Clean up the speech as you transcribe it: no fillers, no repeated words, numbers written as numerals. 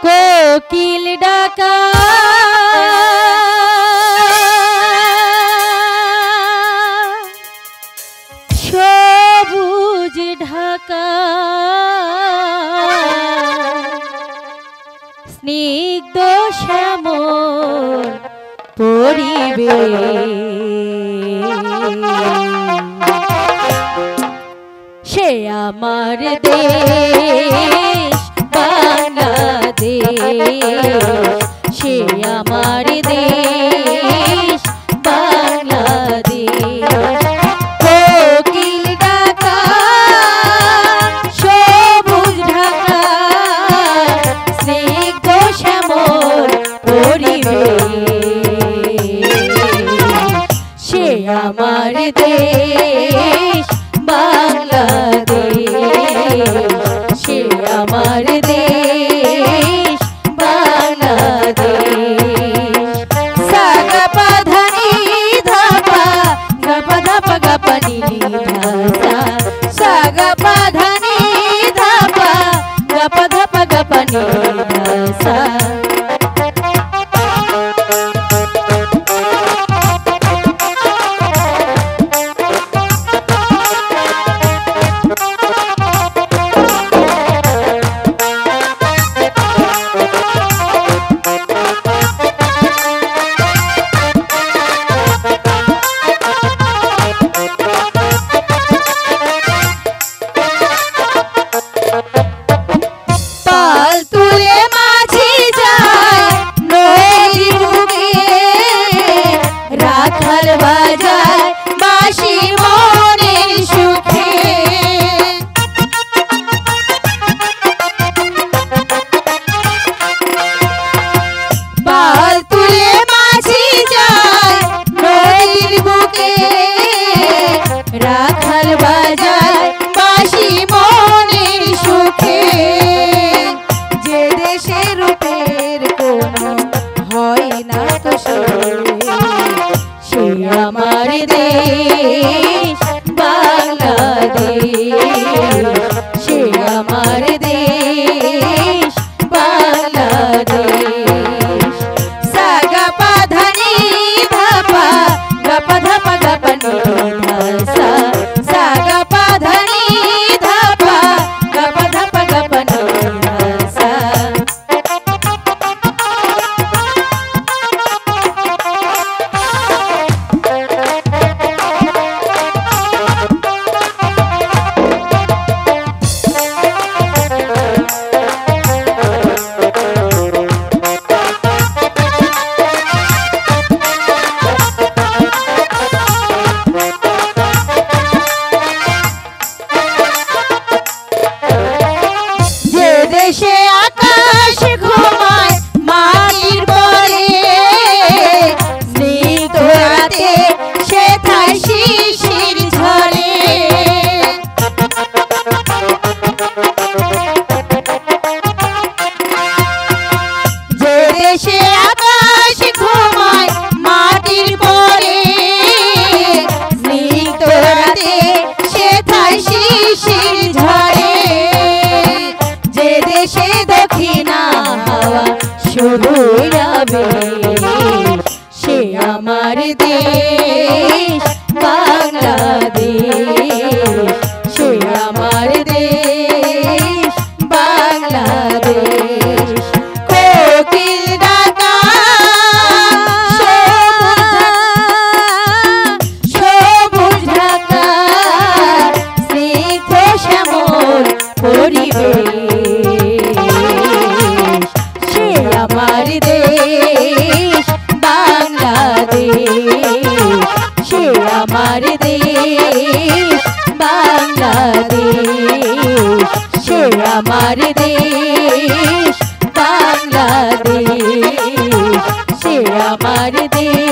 কোকিল ডাকা সবুজ ঢাকা স্নিগ্ধ শ্যামল পরিবেশ সে আমার দেশ বাংলাদেশ সে আমার দেশ বাংলাদেশ কোকিল ডাকা সবুজ ঢাকা স্নিগ্ধ শ্যামল পরিবেশ সে আমার দেশ বাংলাদেশ সে আমার দেশ বাংলাদেশ সাগা পাধানি ধাপা গাপা ধাপা গাপা নীলি ধাসা সাগা পাধানি ধাপা গাপা ধাপা গাপা নীলি ধাসা আমার দেশ বাংলাদেশ সে আমার দেশ বাংলাদেশ সাগা পাধানি ধাপা গাপা ধাপা গাপা নীলি ধাসা সাগা পাধানি ধাপা গাপা ধাপা গাপা নীলি ধাসা দেশে আকাশ ঘুমায় মাটির পরে স্নিগ্ধ রাতে সেথায় শিশির ঝরে যে দেশে আকাশ ঘুমায় মাটির পরে স্নিগ্ধ রাতে সেথায় শিশির ঝরে দেশে দক্ষিণা হাওয়া শুধু যাবে সে আমার দেশ বাংলাদেশ সে আমার দেশ বাংলাদেশ কোকিল ডাকা সবুজ ঢাকা স্নিগ্ধ শ্যামল পরিবেশ সে আমার দেশ বাংলাদেশ সে আমার দেশ বাংলাদেশ সে আমার দেশ বাংলাদেশ সে আমার দেশ।